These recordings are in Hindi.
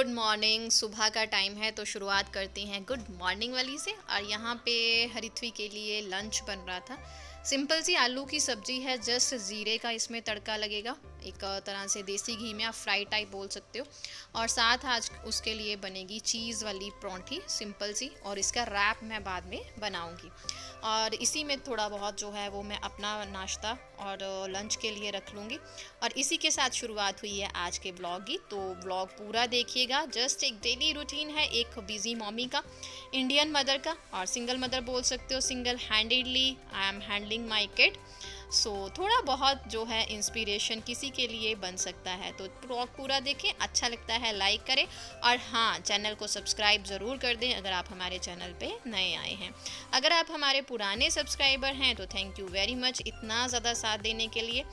Good morning. सुबह का टाइम है तो शुरुआत करते हैं गुड मॉर्निंग वाली से। और यहाँ पे हरिथ्वी के लिए लंच बन रहा था। सिंपल सी आलू की सब्जी है, जस्ट ज़ीरे का इसमें तड़का लगेगा, एक तरह से देसी घी में आप फ्राई टाइप बोल सकते हो। और साथ आज उसके लिए बनेगी चीज़ वाली परांठी सिंपल सी, और इसका रैप मैं बाद में बनाऊंगी। और इसी में थोड़ा बहुत जो है वो मैं अपना नाश्ता और लंच के लिए रख लूँगी। और इसी के साथ शुरुआत हुई है आज के ब्लॉग की, तो ब्लॉग पूरा देखिएगा। जस्ट एक डेली रूटीन है, एक बिजी मॉमी का, इंडियन मदर का, और सिंगल मदर बोल सकते हो। Single handedly I am handling my kid. So थोड़ा बहुत जो है इंस्पिरेशन किसी के लिए बन सकता है, तो ब्लॉग पूरा देखें, अच्छा लगता है लाइक करें। और हाँ, चैनल को सब्सक्राइब ज़रूर कर दें अगर आप हमारे चैनल पे नए आए हैं। अगर आप हमारे पुराने सब्सक्राइबर हैं तो थैंक यू वेरी मच इतना ज़्यादा साथ देने के लिए,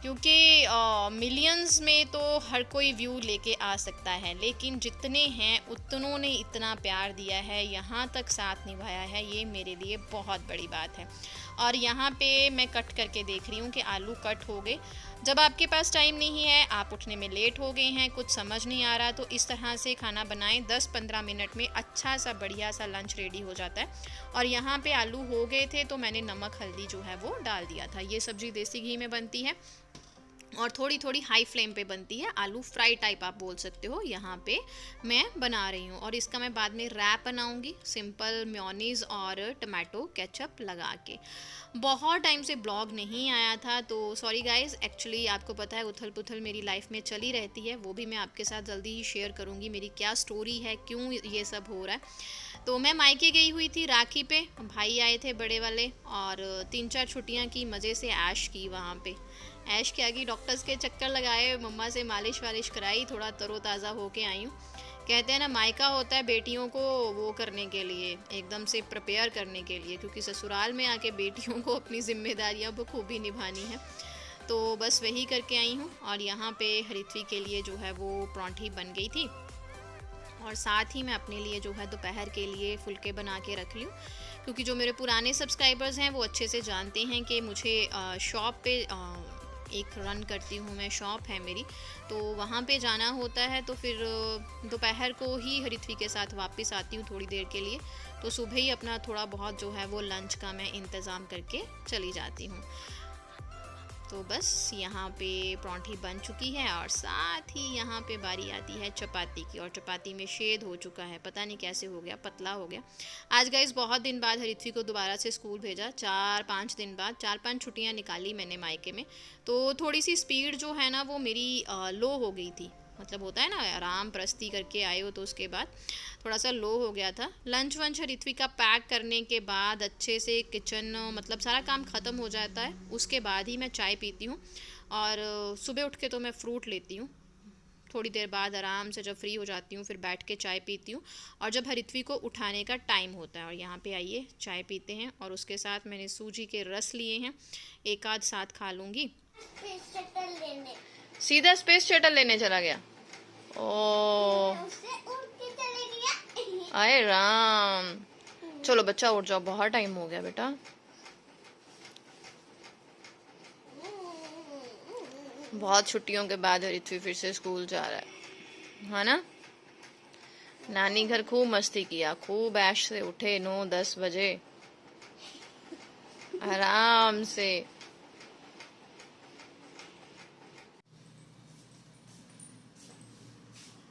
क्योंकि मिलियंस में तो हर कोई व्यू लेके आ सकता है, लेकिन जितने हैं उतनों ने इतना प्यार दिया है, यहाँ तक साथ निभाया है, ये मेरे लिए बहुत बड़ी बात है। और यहाँ पे मैं कट करके देख रही हूँ कि आलू कट हो गए। जब आपके पास टाइम नहीं है, आप उठने में लेट हो गए हैं, कुछ समझ नहीं आ रहा, तो इस तरह से खाना बनाएं। 10-15 मिनट में अच्छा सा बढ़िया सा लंच रेडी हो जाता है। और यहाँ पे आलू हो गए थे तो मैंने नमक हल्दी जो है वो डाल दिया था। ये सब्ज़ी देसी घी में बनती है और थोड़ी थोड़ी हाई फ्लेम पे बनती है, आलू फ्राई टाइप आप बोल सकते हो। यहाँ पे मैं बना रही हूँ और इसका मैं बाद में रैप बनाऊँगी सिंपल मेयोनीज़ और टमाटो केचप लगा के। बहुत टाइम से ब्लॉग नहीं आया था, तो सॉरी गाइस। एक्चुअली आपको पता है उथल पुथल मेरी लाइफ में चली रहती है, वो भी मैं आपके साथ जल्दी ही शेयर करूँगी, मेरी क्या स्टोरी है, क्यों ये सब हो रहा है। तो मैं मायके गई हुई थी राखी पे, भाई आए थे बड़े वाले, और 3-4 छुट्टियाँ की, मज़े से ऐश की वहाँ पे। ऐश क्या की, डॉक्टर्स के चक्कर लगाए, मम्मा से मालिश वालिश कराई, थोड़ा तरोताज़ा होके आई हूँ। कहते हैं ना, मायका होता है बेटियों को वो करने के लिए, एकदम से प्रिपेयर करने के लिए, क्योंकि ससुराल में आके बेटियों को अपनी जिम्मेदारियाँ बखूबी निभानी है। तो बस वही करके आई हूँ। और यहाँ पे हरिथ्वी के लिए जो है वो परांठी बन गई थी, और साथ ही मैं अपने लिए जो है दोपहर के लिए फुलके बना के रख लूँ, क्योंकि जो मेरे पुराने सब्सक्राइबर्स हैं वो अच्छे से जानते हैं कि मुझे शॉप पे एक रन करती हूँ मैं, शॉप है मेरी, तो वहाँ पे जाना होता है। तो फिर दोपहर को ही हरिथ्वी के साथ वापस आती हूँ थोड़ी देर के लिए, तो सुबह ही अपना थोड़ा बहुत जो है वो लंच का मैं इंतज़ाम करके चली जाती हूँ। तो बस यहाँ पे परांठी बन चुकी है, और साथ ही यहाँ पे बारी आती है चपाती की, और चपाती में शेद हो चुका है, पता नहीं कैसे हो गया, पतला हो गया। आज गाइस बहुत दिन बाद हरिथ्वी को दोबारा से स्कूल भेजा, 4-5 दिन बाद, 4-5 छुट्टियाँ निकाली मैंने मायके में। तो थोड़ी सी स्पीड जो है ना वो मेरी लो हो गई थी, मतलब होता है ना आराम प्रस्ती करके आए हो तो उसके बाद थोड़ा सा लो हो गया था। लंच वंच हरिथ्वी का पैक करने के बाद अच्छे से किचन मतलब सारा काम ख़त्म हो जाता है, उसके बाद ही मैं चाय पीती हूँ। और सुबह उठ के तो मैं फ्रूट लेती हूँ, थोड़ी देर बाद आराम से जब फ्री हो जाती हूँ फिर बैठ के चाय पीती हूँ। और जब हरिथ्वी को उठाने का टाइम होता है, और यहाँ पे आइए चाय पीते हैं, और उसके साथ मैंने सूजी के रस लिए हैं, एक आध साथ खा लूँगी। सीधा स्पेस शटल लेने चला गया। ओ आए राम, चलो बच्चा उठ जाओ, बहुत टाइम हो गया बेटा। बहुत छुट्टियों के बाद हरिथ्वी फिर से स्कूल जा रहा है ना। नानी घर खूब मस्ती किया, खूब ऐश से उठे 9-10 बजे आराम से।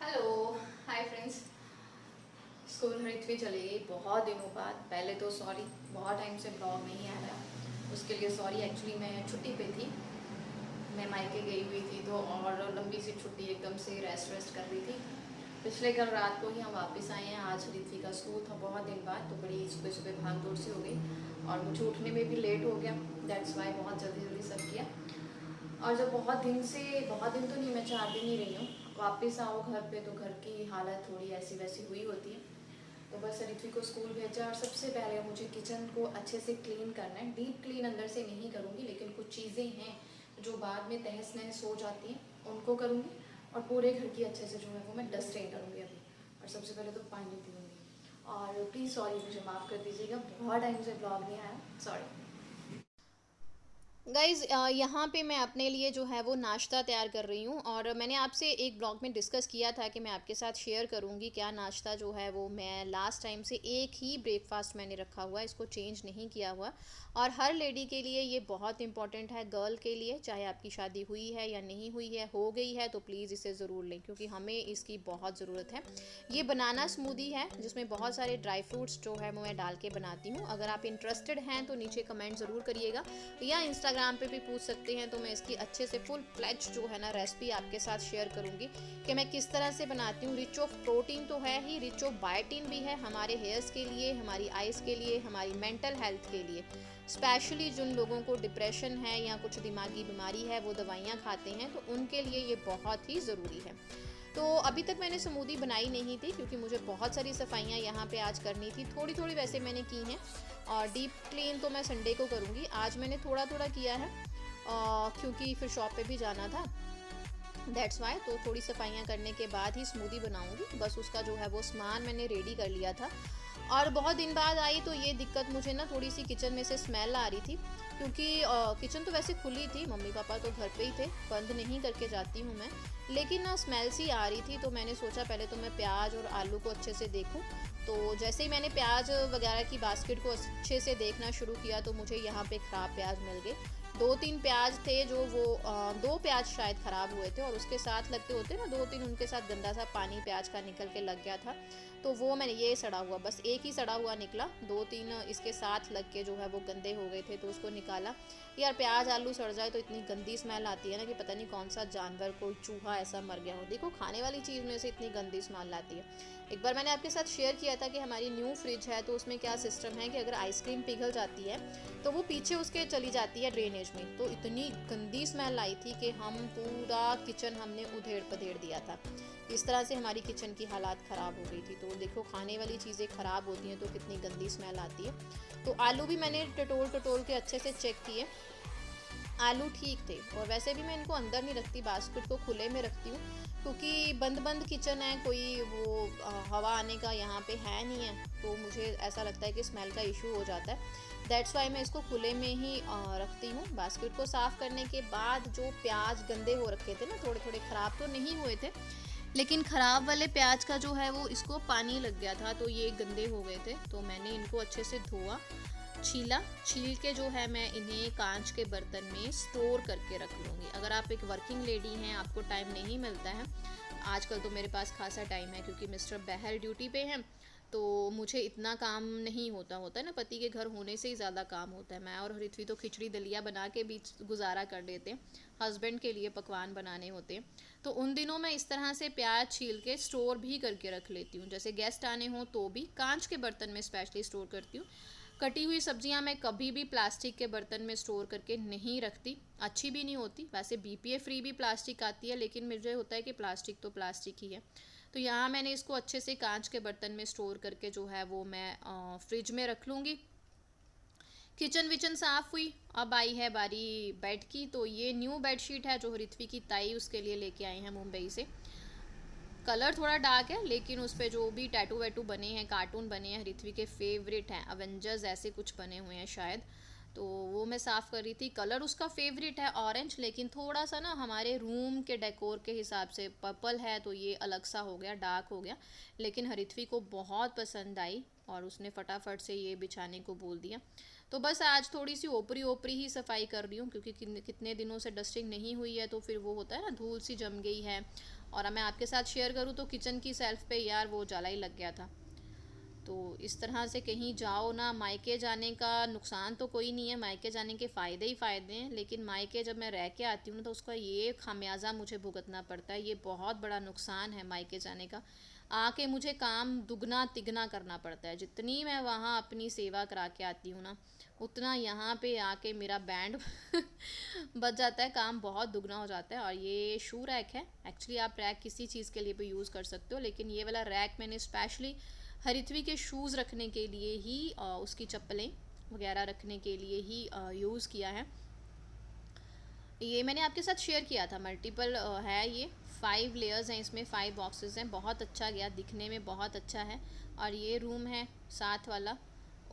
Hello, hi friends. स्कूल हरिथ्वी चली गई बहुत दिनों बाद। पहले तो सॉरी, बहुत टाइम से ब्लॉग नहीं आ रहा, उसके लिए सॉरी। एक्चुअली मैं छुट्टी पे थी, मैं मायके गई हुई थी, तो और लंबी सी छुट्टी, एकदम से रेस्ट कर रही थी। पिछले कल रात को ही हम वापस आए हैं। आज हरिथ्वी का स्कूल था बहुत दिन बाद, तो बड़ी सुबह सुबह भाग दौड़ सी हो गई, और मुझे उठने में भी लेट हो गया, दैट्स वाई बहुत जल्दी सब किया। और जब बहुत दिन तो नहीं, मैं 4 दिन ही रही हूँ, वापस आओ घर पे तो घर की हालत थोड़ी ऐसी वैसी हुई होती है। तो बस हरिथ्वी को स्कूल भेजा, और सबसे पहले मुझे किचन को अच्छे से क्लीन करना है। डीप क्लीन अंदर से नहीं करूँगी, लेकिन कुछ चीज़ें हैं जो बाद में तहस नहस हो जाती हैं उनको करूँगी, और पूरे घर की अच्छे से जो है वो मैं डस्टिंग करूँगी अभी। और सबसे पहले तो पानी पीऊँगी। और प्लीज़ सॉरी, मुझे माफ़ कर दीजिएगा, बहुत टाइम से ब्लॉग नहीं आया, सॉरी। गाइज़ यहाँ पे मैं अपने लिए जो है वो नाश्ता तैयार कर रही हूँ, और मैंने आपसे एक ब्लॉग में डिस्कस किया था कि मैं आपके साथ शेयर करूँगी क्या नाश्ता जो है वो मैं लास्ट टाइम से एक ही ब्रेकफास्ट मैंने रखा हुआ है, इसको चेंज नहीं किया हुआ। और हर लेडी के लिए ये बहुत इंपॉर्टेंट है, गर्ल के लिए, चाहे आपकी शादी हुई है या नहीं हुई है, हो गई है तो प्लीज़ इसे ज़रूर लें क्योंकि हमें इसकी बहुत ज़रूरत है। ये बनाना स्मूदी है जिसमें बहुत सारे ड्राई फ्रूट्स जो है वो मैं डाल के बनाती हूँ। अगर आप इंटरेस्टेड हैं तो नीचे कमेंट ज़रूर करिएगा, या इंस्टाग्राम पे भी पूछ सकते हैं, तो मैं इसकी अच्छे से फुल फ्लेज जो है ना रेसिपी आपके साथ शेयर करूँगी कि मैं किस तरह से बनाती हूँ। रिच ऑफ प्रोटीन तो है ही, रिच ऑफ बायोटिन भी है हमारे हेयर्स के लिए, हमारी आइज़ के लिए, हमारी मेंटल हेल्थ के लिए। स्पेशली जिन लोगों को डिप्रेशन है या कुछ दिमागी बीमारी है, वो दवाइयाँ खाते हैं, तो उनके लिए ये बहुत ही ज़रूरी है। तो अभी तक मैंने स्मूदी बनाई नहीं थी क्योंकि मुझे बहुत सारी सफाइयाँ यहाँ पे आज करनी थी, थोड़ी थोड़ी वैसे मैंने की हैं, और डीप क्लीन तो मैं संडे को करूँगी। आज मैंने थोड़ा थोड़ा किया है क्योंकि फिर शॉप पे भी जाना था, दैट्स वाई। तो थोड़ी सफाइयाँ करने के बाद ही स्मूदी बनाऊँगी। बस उसका जो है वो सामान मैंने रेडी कर लिया था, और बहुत दिन बाद आई तो ये दिक्कत मुझे ना, थोड़ी सी किचन में से स्मेल आ रही थी क्योंकि किचन तो वैसे खुली थी, मम्मी पापा तो घर पे ही थे, बंद नहीं करके जाती हूँ मैं, लेकिन ना स्मेल सी आ रही थी। तो मैंने सोचा पहले तो मैं प्याज और आलू को अच्छे से देखूँ। तो जैसे ही मैंने प्याज वगैरह की बास्केट को अच्छे से देखना शुरू किया तो मुझे यहाँ पे ख़राब प्याज मिल गए। 2-3 प्याज थे जो वो 2 प्याज शायद ख़राब हुए थे, और उसके साथ लगते होते ना 2-3, उनके साथ गंदा सा पानी प्याज का निकल के लग गया था। तो वो मैंने, ये सड़ा हुआ, बस एक ही सड़ा हुआ निकला, 2-3 इसके साथ लग के जो है वो गंदे हो गए थे, तो उसको निकाला। यार प्याज आलू सड़ जाए तो इतनी गंदी स्मेल आती है ना कि पता नहीं कौन सा जानवर, कोई चूहा ऐसा मर गया हो। देखो खाने वाली चीज़ में से इतनी गंदी स्मेल आती है। एक बार मैंने आपके साथ शेयर किया था कि हमारी न्यू फ्रिज है, तो उसमें क्या सिस्टम है कि अगर आइसक्रीम पिघल जाती है तो वो पीछे उसके चली जाती है ड्रेनेज में। तो इतनी गंदी स्मेल आई थी कि हम पूरा किचन हमने उधेड़ पधेड़ दिया था। इस तरह से हमारी किचन की हालात ख़राब हो गई थी। तो देखो खाने वाली चीज़ें ख़राब होती हैं तो कितनी गंदी स्मेल आती है। तो आलू भी मैंने टटोल टटोल के अच्छे से चेक किए, आलू ठीक थे। और वैसे भी मैं इनको अंदर नहीं रखती, बास्केट को खुले में रखती हूँ क्योंकि बंद बंद किचन है, कोई वो हवा आने का यहाँ पे है नहीं है, तो मुझे ऐसा लगता है कि स्मेल का इशू हो जाता है। दैट्स वाई मैं इसको खुले में ही रखती हूँ। बास्केट को साफ़ करने के बाद जो प्याज गंदे हो रखे थे ना, थोड़े थोड़े ख़राब तो नहीं हुए थे, लेकिन ख़राब वाले प्याज का जो है वो इसको पानी लग गया था, तो ये गंदे हो गए थे। तो मैंने इनको अच्छे से धोआ, छीला, छील के जो है मैं इन्हें कांच के बर्तन में स्टोर करके रख लूँगी। अगर आप एक वर्किंग लेडी हैं, आपको टाइम नहीं मिलता है, आजकल तो मेरे पास खासा टाइम है क्योंकि मिस्टर बहर ड्यूटी पे हैं, तो मुझे इतना काम नहीं होता है ना, पति के घर होने से ही ज़्यादा काम होता है। मैं और हरिथवी तो खिचड़ी दलिया बना के भी गुजारा कर लेते हैं, हस्बैंड के लिए पकवान बनाने होते हैं। तो उन दिनों मैं इस तरह से प्याज छील के स्टोर भी करके रख लेती हूँ, जैसे गेस्ट आने हों तो भी कांच के बर्तन में स्पेशली स्टोर करती हूँ। कटी हुई सब्जियां मैं कभी भी प्लास्टिक के बर्तन में स्टोर करके नहीं रखती, अच्छी भी नहीं होती। वैसे बीपीए फ्री भी प्लास्टिक आती है, लेकिन मुझे होता है कि प्लास्टिक तो प्लास्टिक ही है। तो यहाँ मैंने इसको अच्छे से कांच के बर्तन में स्टोर करके जो है वो मैं फ्रिज में रख लूँगी। किचन विचन साफ़ हुई, अब आई है बारी बेड की। तो ये न्यू बेडशीट है जो हरिथवी की ताई उसके लिए लेके आई हैं मुंबई से। कलर थोड़ा डार्क है, लेकिन उस पर जो भी टैटू वैटू बने हैं, कार्टून बने हैं, हरिथवी के फेवरेट हैं, अवेंजर्स ऐसे कुछ बने हुए हैं शायद, तो वो मैं साफ़ कर रही थी। कलर उसका फेवरेट है ऑरेंज, लेकिन थोड़ा सा ना हमारे रूम के डेकोर के हिसाब से पर्पल है, तो ये अलग सा हो गया, डार्क हो गया, लेकिन हरिथवी को बहुत पसंद आई और उसने फटाफट से ये बिछाने को बोल दिया। तो बस आज थोड़ी सी ओपरी ओपरी ही सफाई कर रही हूँ क्योंकि कितने दिनों से डस्टिंग नहीं हुई है, तो फिर वो होता है ना, धूल सी जम गई है। और अब मैं आपके साथ शेयर करूँ तो किचन की सेल्फ पे यार वो जाला ही लग गया था। तो इस तरह से कहीं जाओ ना, मायके जाने का नुकसान तो कोई नहीं है, मायके जाने के फ़ायदे ही फ़ायदे हैं, लेकिन मायके जब मैं रह के आती हूँ तो उसका ये खामियाजा मुझे भुगतना पड़ता है। ये बहुत बड़ा नुकसान है मायके जाने का। आके मुझे काम दुगना तिगना करना पड़ता है, जितनी मैं वहाँ अपनी सेवा करा के आती हूँ ना, उतना यहाँ पे आके मेरा बैंड बच जाता है, काम बहुत दुगना हो जाता है। और ये शू रैक है, एक्चुअली आप रैक किसी चीज़ के लिए भी यूज़ कर सकते हो, लेकिन ये वाला रैक मैंने स्पेशली हरिथवी के शूज़ रखने के लिए ही, उसकी चप्पलें वगैरह रखने के लिए ही यूज़ किया है। ये मैंने आपके साथ शेयर किया था, मल्टीपल है ये, 5 लेयर्स हैं इसमें, 5 बॉक्सेस हैं, बहुत अच्छा गया, दिखने में बहुत अच्छा है। और ये रूम है साथ वाला,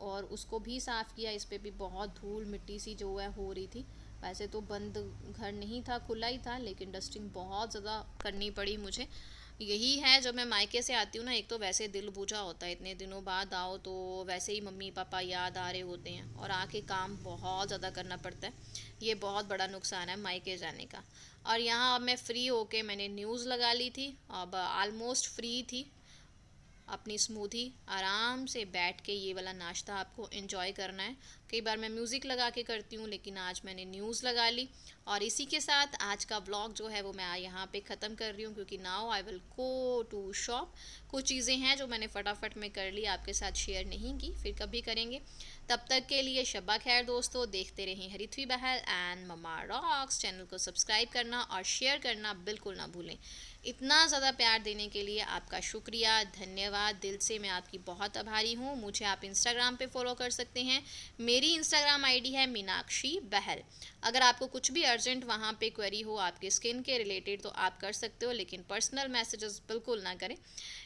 और उसको भी साफ़ किया, इस पर भी बहुत धूल मिट्टी सी जो है हो रही थी। वैसे तो बंद घर नहीं था, खुला ही था, लेकिन डस्टिंग बहुत ज़्यादा करनी पड़ी मुझे। यही है, जब मैं मायके से आती हूँ ना, एक तो वैसे दिल बुझा होता है, इतने दिनों बाद आओ तो वैसे ही मम्मी पापा याद आ रहे होते हैं और आके काम बहुत ज़्यादा करना पड़ता है। ये बहुत बड़ा नुकसान है मायके जाने का। और यहाँ अब मैं फ्री होके मैंने न्यूज़ लगा ली थी, अब ऑलमोस्ट फ्री थी। अपनी स्मूदी आराम से बैठ के ये वाला नाश्ता आपको एंजॉय करना है। कई बार मैं म्यूज़िक लगा के करती हूँ, लेकिन आज मैंने न्यूज़ लगा ली। और इसी के साथ आज का व्लॉग जो है वो मैं यहाँ पे ख़त्म कर रही हूँ, क्योंकि now I will go to shop. कुछ चीज़ें हैं जो मैंने फटाफट में कर ली, आपके साथ शेयर नहीं की, फिर कभी करेंगे। तब तक के लिए शब्बा खैर दोस्तों, देखते रहें हरिथ्वी बहल एंड मम्मा रॉक्स। चैनल को सब्सक्राइब करना और शेयर करना बिल्कुल ना भूलें। इतना ज़्यादा प्यार देने के लिए आपका शुक्रिया, धन्यवाद। दिल से मैं आपकी बहुत आभारी हूँ। मुझे आप इंस्टाग्राम पे फॉलो कर सकते हैं। मेरी इंस्टाग्राम आईडी है मीनाक्षी बहल। अगर आपको कुछ भी अर्जेंट वहाँ पे क्वेरी हो आपके स्किन के रिलेटेड तो आप कर सकते हो, लेकिन पर्सनल मैसेजेस बिल्कुल ना करें।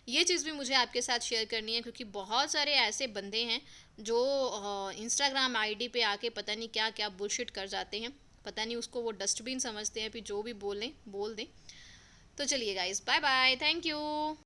ये चीज़ भी मुझे आपके साथ शेयर करनी है, क्योंकि बहुत सारे ऐसे बंदे हैं जो इंस्टाग्राम आईडी पे आके पता नहीं क्या क्या बुलशिट कर जाते हैं। पता नहीं उसको वो डस्टबिन समझते हैं, फिर जो भी बोलें बोल दें। तो चलिए guys, bye bye, thank you.